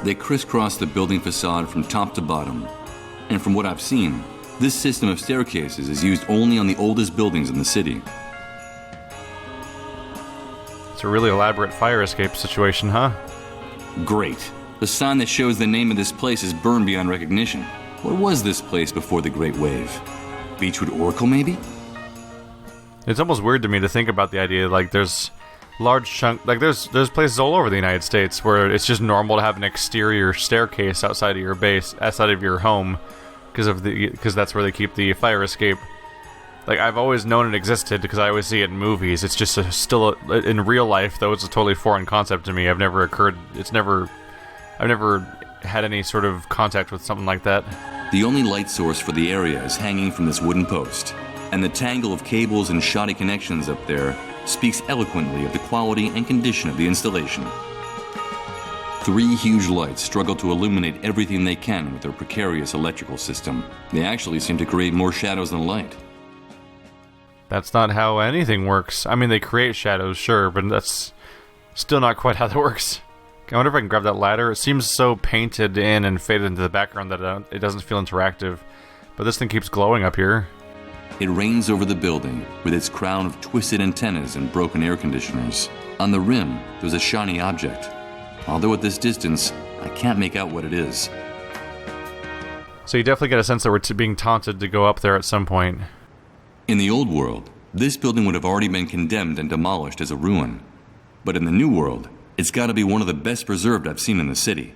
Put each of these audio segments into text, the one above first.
They crisscross the building facade from top to bottom. And from what I've seen, this system of staircases is used only on the oldest buildings in the city. It's a really elaborate fire escape situation, huh? Great. The sign that shows the name of this place is burned beyond recognition. What was this place before the Great Wave? Beechwood Oracle, maybe? It's almost weird to me to think about the idea, like, there's large chunk, like, there's places all over the United States where it's just normal to have an exterior staircase outside of your base, outside of your home, because that's where they keep the fire escape. Like, I've always known it existed because I always see it in movies. It's just in real life, though, it's a totally foreign concept to me. I've never had any sort of contact with something like that. The only light source for the area is hanging from this wooden post, and the tangle of cables and shoddy connections up there speaks eloquently of the quality and condition of the installation. 3 huge lights struggle to illuminate everything they can with their precarious electrical system. They actually seem to create more shadows than light. That's not how anything works. I mean, they create shadows, sure, but that's still not quite how that works. I wonder if I can grab that ladder. It seems so painted in and faded into the background that it doesn't feel interactive. But this thing keeps glowing up here. It reigns over the building with its crown of twisted antennas and broken air conditioners. On the rim, there's a shiny object. Although at this distance, I can't make out what it is. So you definitely get a sense that we're being taunted to go up there at some point. In the old world, this building would have already been condemned and demolished as a ruin. But in the new world, it's got to be one of the best preserved I've seen in the city.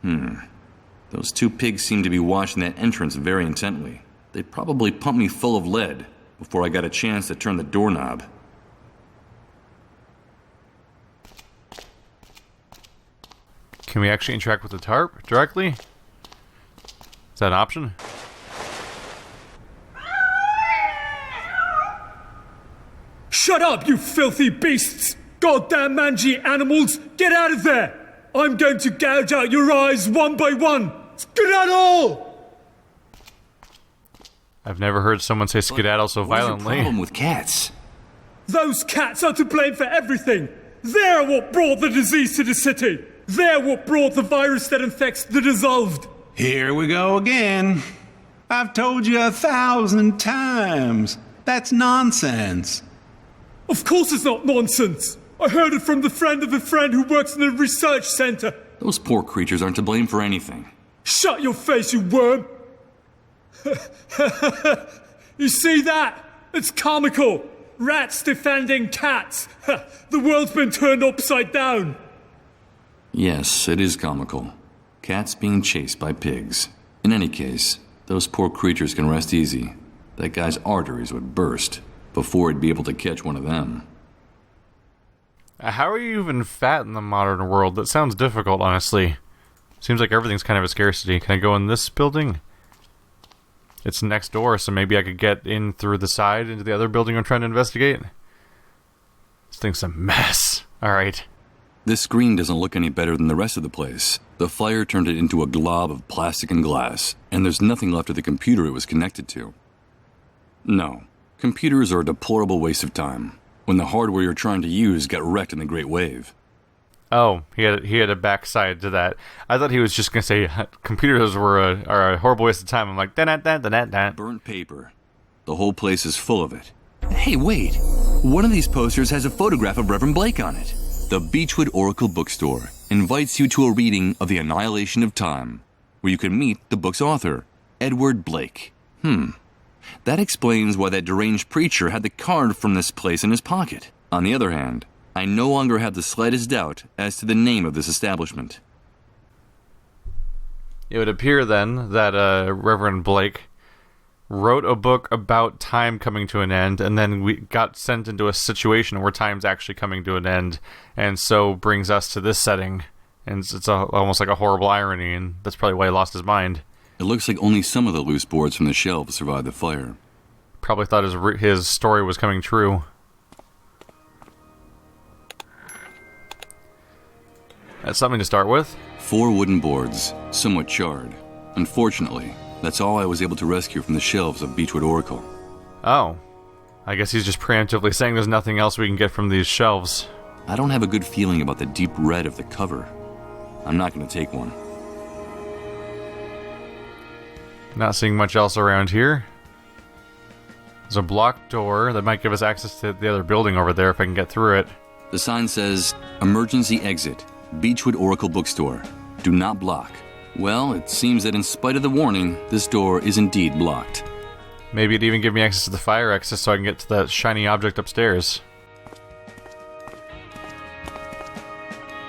Those 2 pigs seem to be watching that entrance very intently. They probably pumped me full of lead before I got a chance to turn the doorknob. Can we actually interact with the tarp directly? Is that an option? Shut up, you filthy beasts! Goddamn mangy animals! Get out of there! I'm going to gouge out your eyes one by one! Skedaddle! I've never heard someone say skedaddle so violently. What's your problem with cats? Those cats are to blame for everything! They're what brought the disease to the city! They're what brought the virus that infects the dissolved! Here we go again. I've told you 1,000 times. That's nonsense. Of course it's not nonsense! I heard it from the friend of a friend who works in a research center. Those poor creatures aren't to blame for anything. Shut your face, you worm! You see that? It's comical. Rats defending cats. The world's been turned upside down. Yes, it is comical. Cats being chased by pigs. In any case, those poor creatures can rest easy. That guy's arteries would burst before he'd be able to catch one of them. How are you even fat in the modern world? That sounds difficult, honestly. Seems like everything's kind of a scarcity. Can I go in this building? It's next door, so maybe I could get in through the side into the other building I'm trying to investigate. This thing's a mess. Alright. This screen doesn't look any better than the rest of the place. The fire turned it into a glob of plastic and glass, and there's nothing left of the computer it was connected to. No, computers are a deplorable waste of time when the hardware you're trying to use got wrecked in the Great Wave. Oh, he had a backside to that. I thought he was just going to say computers are a horrible waste of time. I'm like, da-da-da-da-da-da. Burnt paper. The whole place is full of it. Hey, wait. One of these posters has a photograph of Reverend Blake on it. The Beechwood Oracle bookstore invites you to a reading of The Annihilation of Time, where you can meet the book's author, Edward Blake. That explains why that deranged preacher had the card from this place in his pocket. On the other hand, I no longer have the slightest doubt as to the name of this establishment. It would appear then that Reverend Blake wrote a book about time coming to an end, and then we got sent into a situation where time's actually coming to an end, and so brings us to this setting. And it's almost like a horrible irony, and that's probably why he lost his mind. It looks like only some of the loose boards from the shelves survived the fire. Probably thought his story was coming true. That's something to start with. 4 wooden boards, somewhat charred. Unfortunately, that's all I was able to rescue from the shelves of Beechwood Oracle. Oh. I guess he's just preemptively saying there's nothing else we can get from these shelves. I don't have a good feeling about the deep red of the cover. I'm not gonna take one. Not seeing much else around here. There's a blocked door that might give us access to the other building over there if I can get through it. The sign says, Emergency Exit, Beechwood Oracle Bookstore. Do not block. Well, it seems that in spite of the warning, this door is indeed blocked. Maybe it'd even give me access to the fire exit so I can get to that shiny object upstairs.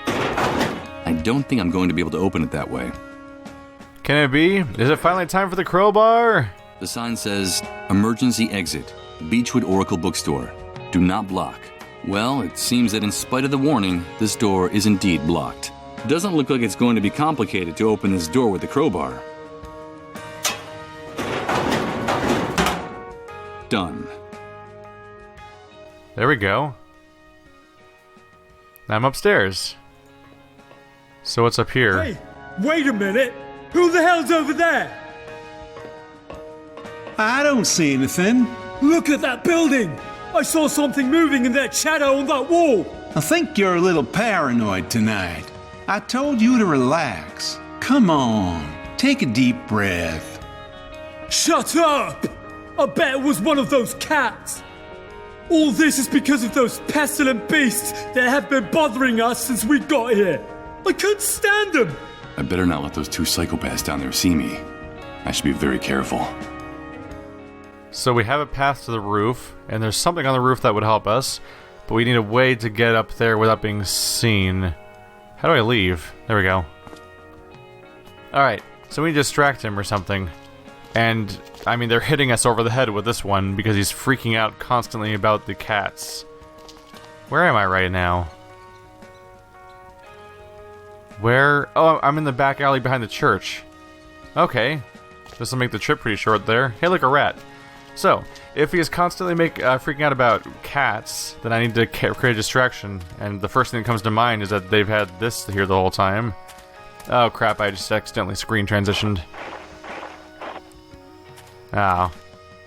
I don't think I'm going to be able to open it that way. Can it be? Is it finally time for the crowbar? The sign says, Emergency Exit, Beechwood Oracle Bookstore. Do not block. Well, it seems that in spite of the warning, this door is indeed blocked. Doesn't look like it's going to be complicated to open this door with the crowbar. Done. There we go. Now I'm upstairs. So what's up here? Hey, wait a minute! Who the hell's over there? I don't see anything. Look at that building! I saw something moving in that shadow on that wall! I think you're a little paranoid tonight. I told you to relax. Come on, take a deep breath. Shut up! I bet it was one of those cats! All this is because of those pestilent beasts that have been bothering us since we got here. I couldn't stand them! I better not let those two psychopaths down there see me. I should be very careful. So we have a path to the roof, and there's something on the roof that would help us, but we need a way to get up there without being seen. How do I leave? There we go. Alright, so we distract him or something. And, I mean, they're hitting us over the head with this one because he's freaking out constantly about the cats. Where am I right now? Where? Oh, I'm in the back alley behind the church. Okay. This will make the trip pretty short there. Hey, look, a rat. So, if he is constantly freaking out about cats, then I need to create a distraction. And the first thing that comes to mind is that they've had this here the whole time. Oh, crap, I just accidentally screen transitioned. Oh.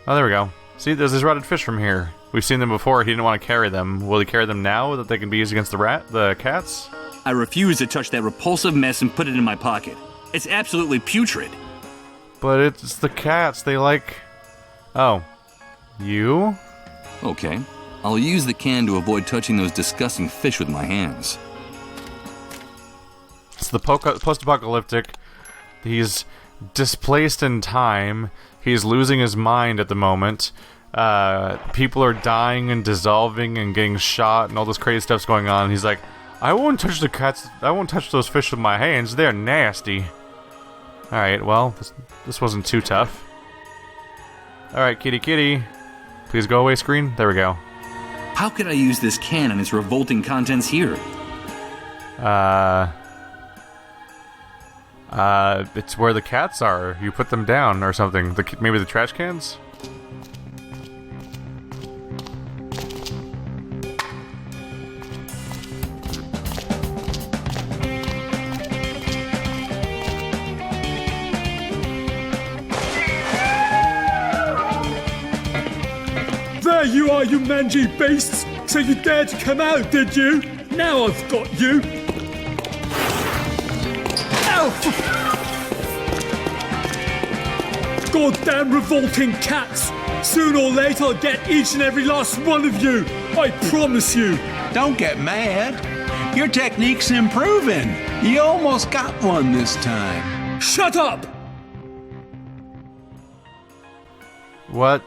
Oh, there we go. See, there's these rotted fish from here. We've seen them before. He didn't want to carry them. Will he carry them now that they can be used against the cats? I refuse to touch that repulsive mess and put it in my pocket. It's absolutely putrid. But it's the cats. They like... Oh. You? Okay. I'll use the can to avoid touching those disgusting fish with my hands. It's the post-apocalyptic. He's displaced in time. He's losing his mind at the moment. People are dying and dissolving and getting shot and all this crazy stuff's going on. He's like, I won't touch the cats. I won't touch those fish with my hands. They're nasty. Alright, well, this wasn't too tough. Alright, kitty kitty. Please go away, screen. There we go. How could I use this can and its revolting contents here? It's where the cats are. You put them down or something. Maybe the trash cans? There you are, you mangy beasts! So you dared to come out, did you? Now I've got you! Ow! Goddamn revolting cats! Sooner or later I'll get each and every last one of you! I promise you! Don't get mad. Your technique's improving. You almost got one this time. Shut up! What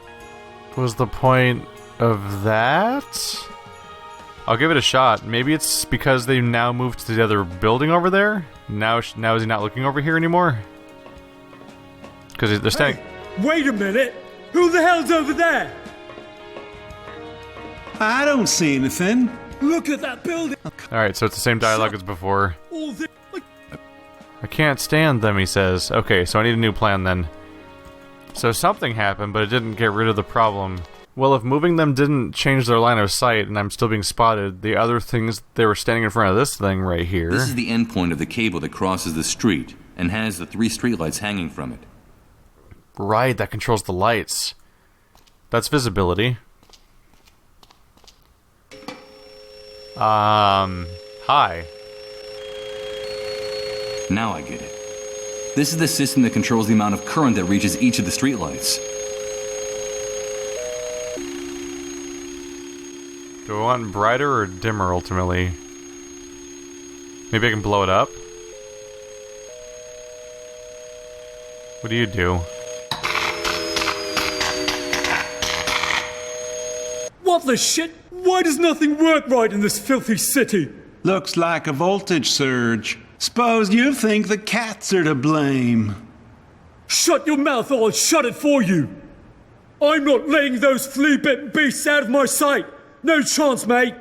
was the point of that? I'll give it a shot. Maybe it's because they now moved to the other building over there? Now is he not looking over here anymore? Because they're standing... Hey, wait a minute! Who the hell's over there? I don't see anything. Look at that building! Alright, so it's the same dialogue as before. All this... I can't stand them, he says. Okay, so I need a new plan then. So something happened, but it didn't get rid of the problem. Well, if moving them didn't change their line of sight and I'm still being spotted, the other things, they were standing in front of this thing right here. This is the end point of the cable that crosses the street and has the 3 streetlights hanging from it. Right, that controls the lights. That's visibility. Hi. Now I get it. This is the system that controls the amount of current that reaches each of the streetlights. Do I want brighter or dimmer, ultimately? Maybe I can blow it up? What do you do? What the shit? Why does nothing work right in this filthy city? Looks like a voltage surge. Suppose you think the cats are to blame. Shut your mouth or I'll shut it for you. I'm not letting those flea-bitten beasts out of my sight. No chance, mate.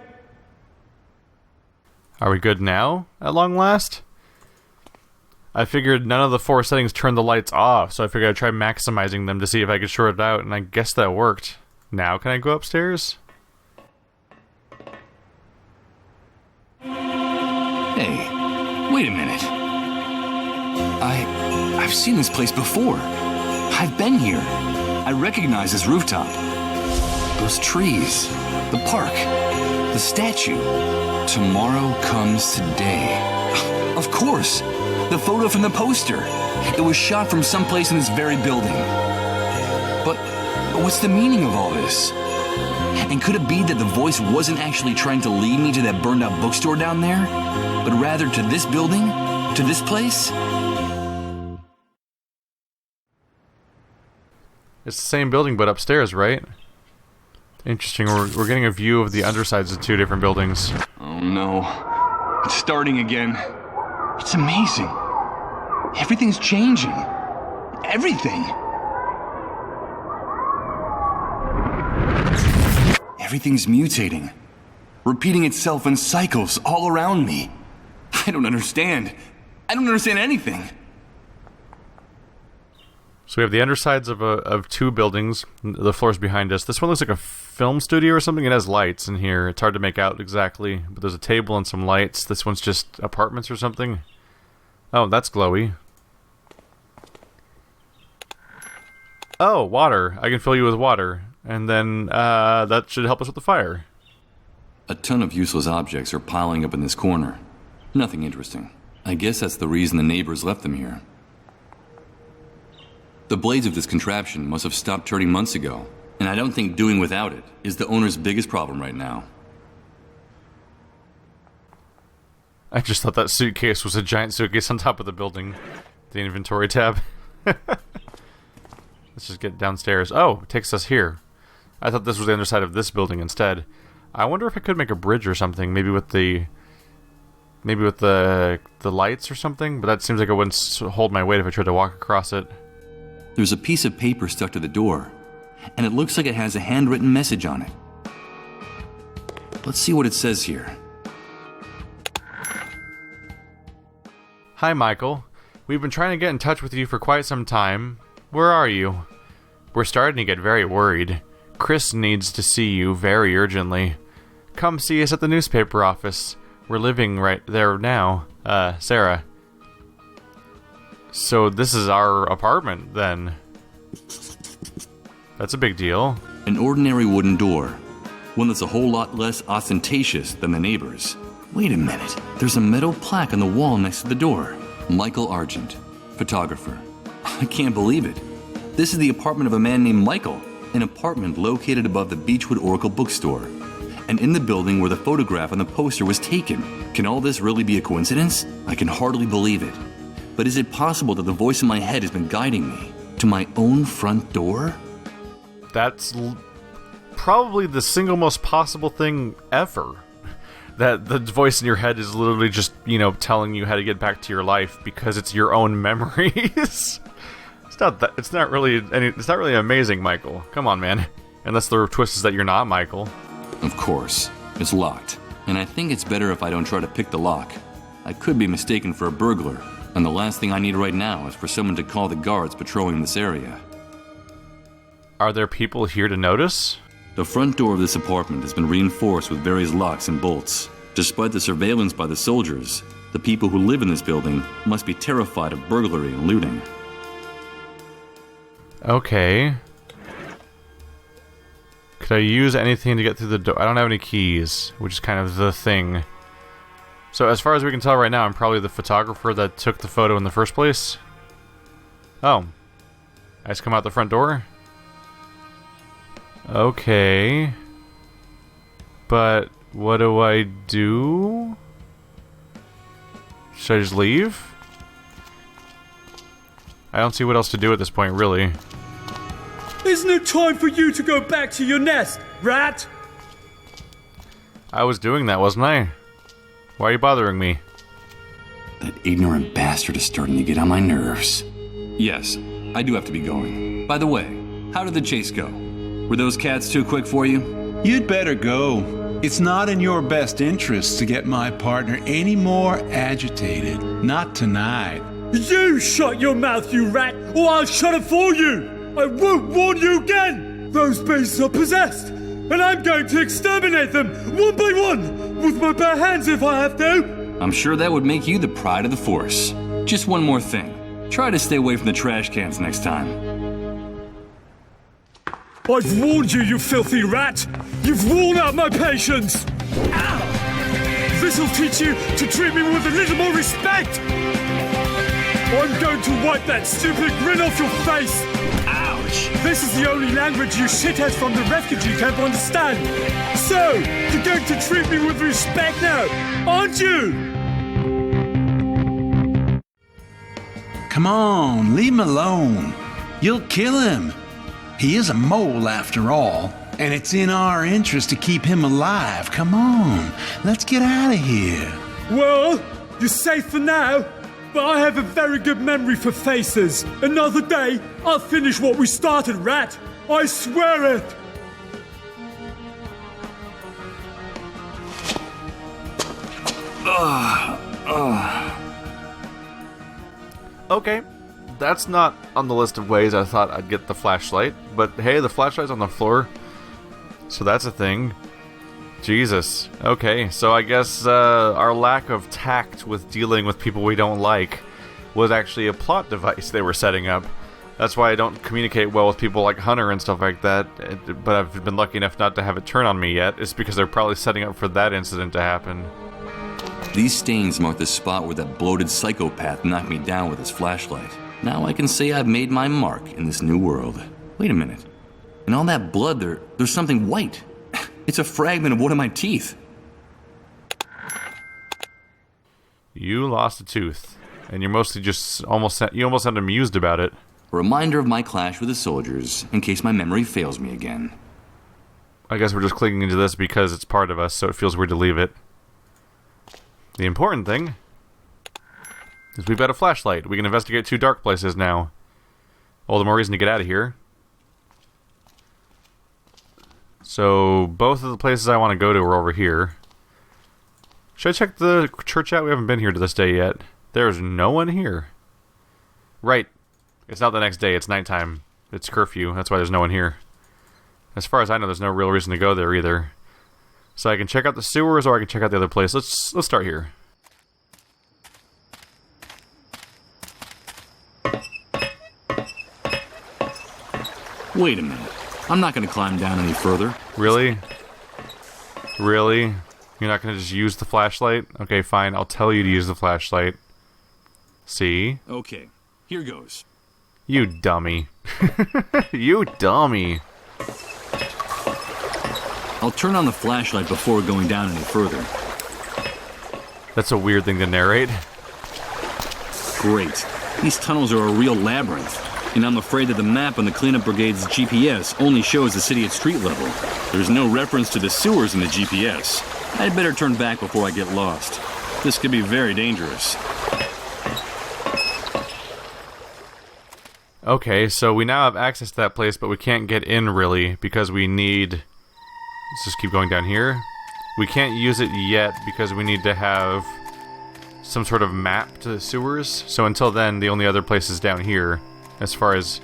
Are we good now, at long last? I figured none of the 4 settings turned the lights off, so I figured I'd try maximizing them to see if I could short it out, and I guess that worked. Now can I go upstairs? Hey, wait a minute. I've seen this place before. I've been here. I recognize this rooftop. Those trees, the park, the statue. Tomorrow comes today. Of course, the photo from the poster. It was shot from someplace in this very building. But what's the meaning of all this? And could it be that the voice wasn't actually trying to lead me to that burned out bookstore down there, but rather to this building? To this place? It's the same building, but upstairs, right? Interesting, we're getting a view of the undersides of 2 different buildings. Oh no. It's starting again. It's amazing. Everything's changing. Everything. Everything's mutating. Repeating itself in cycles all around me. I don't understand. I don't understand anything. So we have the undersides of 2 buildings, the floors behind us. This one looks like a film studio or something. It has lights in here. It's hard to make out exactly, but there's a table and some lights. This one's just apartments or something. Oh, that's glowy. Oh, water. I can fill you with water. And then that should help us with the fire. A ton of useless objects are piling up in this corner. Nothing interesting. I guess that's the reason the neighbors left them here. The blades of this contraption must have stopped turning months ago, and I don't think doing without it is the owner's biggest problem right now. I just thought that suitcase was a giant suitcase on top of the building. The inventory tab. Let's just get downstairs. Oh, it takes us here. I thought this was the underside of this building instead. I wonder if I could make a bridge or something, maybe with the lights or something, but that seems like it wouldn't hold my weight if I tried to walk across it. There's a piece of paper stuck to the door, and it looks like it has a handwritten message on it. Let's see what it says here. Hi, Michael. We've been trying to get in touch with you for quite some time. Where are you? We're starting to get very worried. Chris needs to see you very urgently. Come see us at the newspaper office. We're living right there now. Sarah. So this is our apartment, then. That's a big deal. An ordinary wooden door. One that's a whole lot less ostentatious than the neighbors. Wait a minute. There's a metal plaque on the wall next to the door. Michael Argent, photographer. I can't believe it. This is the apartment of a man named Michael. An apartment located above the Beechwood Oracle bookstore. And in the building where the photograph on the poster was taken. Can all this really be a coincidence? I can hardly believe it. But is it possible that the voice in my head has been guiding me to my own front door? That's probably the single most possible thing ever. That the voice in your head is literally just, telling you how to get back to your life because it's your own memories. It's not really amazing, Michael. Come on, man. Unless the twist is that you're not Michael. Of course. It's locked. And I think it's better if I don't try to pick the lock. I could be mistaken for a burglar. And the last thing I need right now is for someone to call the guards patrolling this area. Are there people here to notice? The front door of this apartment has been reinforced with various locks and bolts. Despite the surveillance by the soldiers, the people who live in this building must be terrified of burglary and looting. Okay. Could I use anything to get through the door? I don't have any keys, which is kind of the thing. So as far as we can tell right now, I'm probably the photographer that took the photo in the first place. Oh. I just come out the front door? Okay. But what do I do? Should I just leave? I don't see what else to do at this point, really. Isn't it time for you to go back to your nest, rat? I was doing that, wasn't I? Why are you bothering me? That ignorant bastard is starting to get on my nerves. Yes, I do have to be going. By the way, how did the chase go? Were those cats too quick for you? You'd better go. It's not in your best interest to get my partner any more agitated. Not tonight. You shut your mouth, you rat, or I'll shut it for you! I won't warn you again! Those beasts are possessed, and I'm going to exterminate them, one by one, with my bare hands if I have to! I'm sure that would make you the pride of the force. Just one more thing. Try to stay away from the trash cans next time. I've warned you, you filthy rat! You've worn out my patience! Ow! This'll teach you to treat me with a little more respect! I'm going to wipe that stupid grin off your face! Ouch! This is the only language you shitheads from the refugee camp understand! So, you're going to treat me with respect now, aren't you? Come on, leave him alone. You'll kill him. He is a mole after all, and it's in our interest to keep him alive. Come on, let's get out of here. Well, you're safe for now. But I have a very good memory for faces. Another day, I'll finish what we started, rat. I swear it. Okay. That's not on the list of ways I thought I'd get the flashlight. But hey, the flashlight's on the floor. So that's a thing. Jesus. Okay, so I guess our lack of tact with dealing with people we don't like was actually a plot device they were setting up. That's why I don't communicate well with people like Hunter and stuff like that, but I've been lucky enough not to have it turn on me yet. It's because they're probably setting up for that incident to happen. These stains mark the spot where that bloated psychopath knocked me down with his flashlight. Now I can say I've made my mark in this new world. Wait a minute. In all that blood, there's something white. It's a fragment of one of my teeth. You lost a tooth, and you're mostly just almost sound amused about it. A reminder of my clash with the soldiers, in case my memory fails me again. I guess we're just clinging into this because it's part of us, so it feels weird to leave it. The important thing is we've got a flashlight. We can investigate 2 dark places now. All the more reason to get out of here. So, both of the places I want to go to are over here. Should I check the church out? We haven't been here to this day yet. There's no one here. Right. It's not the next day, it's nighttime. It's curfew, that's why there's no one here. As far as I know, there's no real reason to go there either. So I can check out the sewers, or I can check out the other place. Let's start here. Wait a minute. I'm not going to climb down any further. Really? Really? You're not going to just use the flashlight? Okay, fine. I'll tell you to use the flashlight. See? Okay, here goes. You dummy. You dummy. I'll turn on the flashlight before going down any further. That's a weird thing to narrate. Great. These tunnels are a real labyrinth. And I'm afraid that the map on the cleanup brigade's GPS only shows the city at street level. There's no reference to the sewers in the GPS. I'd better turn back before I get lost. This could be very dangerous. Okay, so we now have access to that place, but we can't get in really because we need... Let's just keep going down here. We can't use it yet because we need to have some sort of map to the sewers. So until then, the only other place is down here. As far as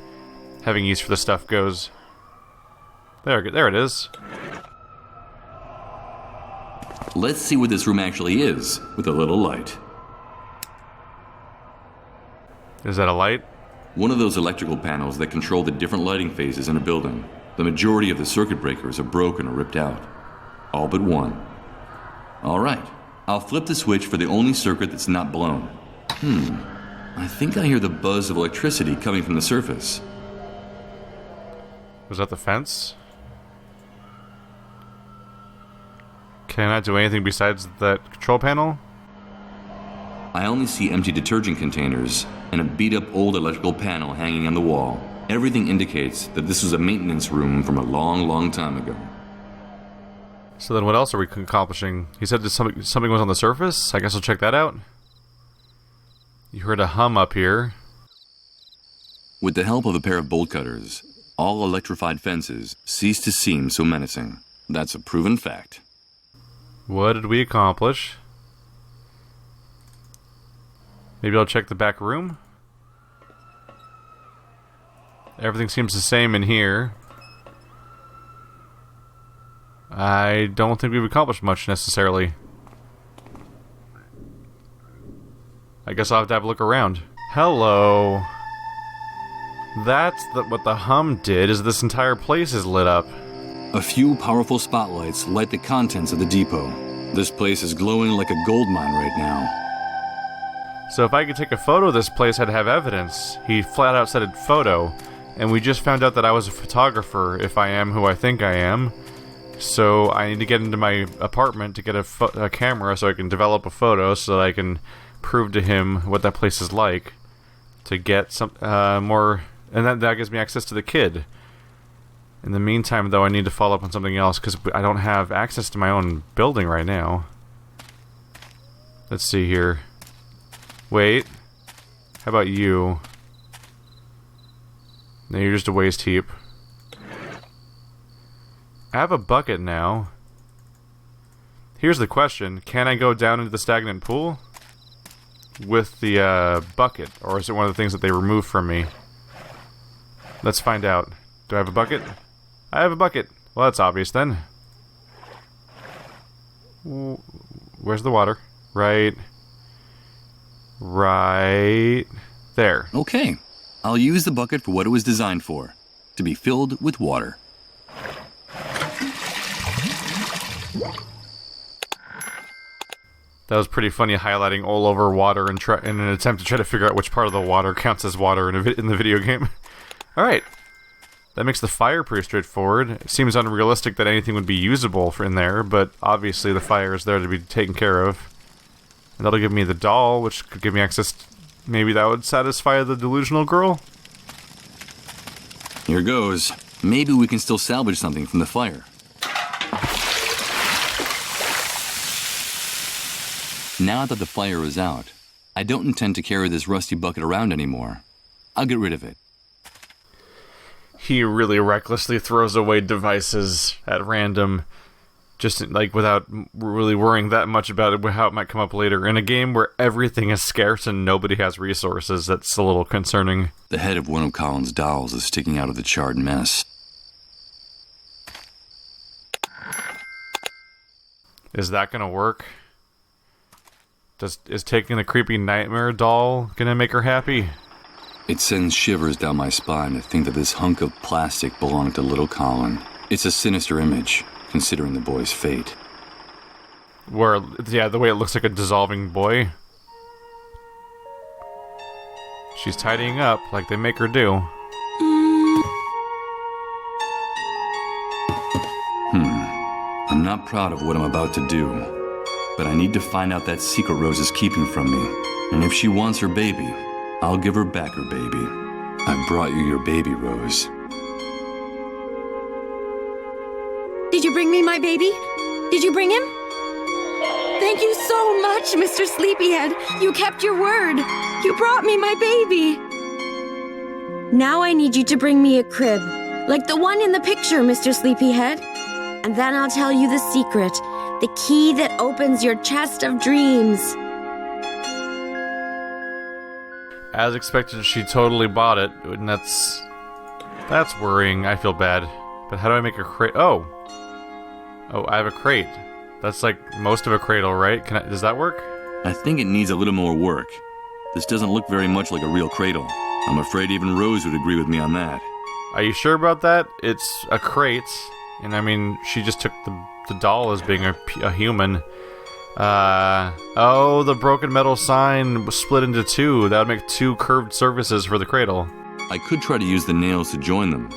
having use for the stuff goes. There it is. Let's see what this room actually is, with a little light. Is that a light? One of those electrical panels that control the different lighting phases in a building. The majority of the circuit breakers are broken or ripped out. All but one. All right, I'll flip the switch for the only circuit that's not blown. I think I hear the buzz of electricity coming from the surface. Was that the fence? Can I do anything besides that control panel? I only see empty detergent containers and a beat-up old electrical panel hanging on the wall. Everything indicates that this was a maintenance room from a long, long time ago. So then what else are we accomplishing? He said that something was on the surface? I guess I'll check that out. You heard a hum up here. With the help of a pair of bolt cutters, all electrified fences cease to seem so menacing. That's a proven fact. What did we accomplish? Maybe I'll check the back room? Everything seems the same in here. I don't think we've accomplished much necessarily. I guess I'll have to have a look around. Hello. That's what the hum did, is this entire place is lit up. A few powerful spotlights light the contents of the depot. This place is glowing like a gold mine right now. So if I could take a photo of this place, I'd have evidence. He flat out said photo, and we just found out that I was a photographer, if I am who I think I am. So I need to get into my apartment to get a camera so I can develop a photo so that I can prove to him what that place is like. To get some more... And that gives me access to the kid. In the meantime, though, I need to follow up on something else because I don't have access to my own building right now. Let's see here. Wait. How about you? No, you're just a waste heap. I have a bucket now. Here's the question. Can I go down into the stagnant pool with the bucket? Or is it one of the things that they removed from me? Let's find out. Do I have a bucket? I have a bucket. Well, that's obvious then. Where's the water? Right there. Okay. I'll use the bucket for what it was designed for. To be filled with water. That was pretty funny, highlighting all over water in an attempt to try to figure out which part of the water counts as water in the video game. Alright. That makes the fire pretty straightforward. It seems unrealistic that anything would be usable in there, but obviously the fire is there to be taken care of. And that'll give me the doll, which could give me access... Maybe that would satisfy the delusional girl? Here goes. Maybe we can still salvage something from the fire. Now that the fire is out, I don't intend to carry this rusty bucket around anymore. I'll get rid of it. He really recklessly throws away devices at random, just like without really worrying that much about it, how it might come up later. In a game where everything is scarce and nobody has resources, that's a little concerning. The head of one of Colin's dolls is sticking out of the charred mess. Is that gonna work? Is taking the creepy nightmare doll gonna make her happy? It sends shivers down my spine to think that this hunk of plastic belonged to little Colin. It's a sinister image, considering the boy's fate. The way it looks like a dissolving boy. She's tidying up like they make her do. I'm not proud of what I'm about to do, but I need to find out that secret Rose is keeping from me. And if she wants her baby, I'll give her back her baby. I brought you your baby, Rose. Did you bring me my baby? Did you bring him? Thank you so much, Mr. Sleepyhead. You kept your word. You brought me my baby. Now I need you to bring me a crib, like the one in the picture, Mr. Sleepyhead. And then I'll tell you the secret, the key that opens your chest of dreams. As expected, she totally bought it, and that's worrying. I feel bad. But how do I make a crate? Oh, I have a crate. That's like most of a cradle, right? Does that work? I think it needs a little more work. This doesn't look very much like a real cradle. I'm afraid even Rose would agree with me on that. Are you sure about that? It's a crate, and I mean, she just took the doll as being a human. Oh, the broken metal sign was split into two. That would make two curved surfaces for the cradle. I could try to use the nails to join them,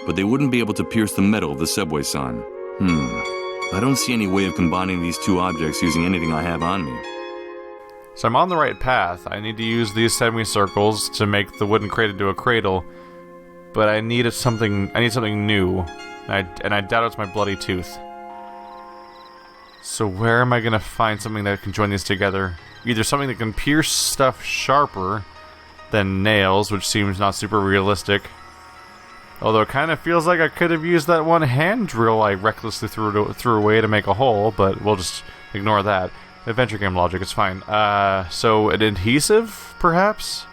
but they wouldn't be able to pierce the metal of the subway sign. I don't see any way of combining these two objects using anything I have on me. So I'm on the right path. I need to use these semicircles to make the wooden crate into a cradle, but I need something new, and I doubt it's my bloody tooth. So where am I going to find something that can join these together? Either something that can pierce stuff sharper than nails, which seems not super realistic. Although it kind of feels like I could have used that one hand drill I recklessly threw away to make a hole, but we'll just ignore that. Adventure game logic, it's fine. So an adhesive, perhaps?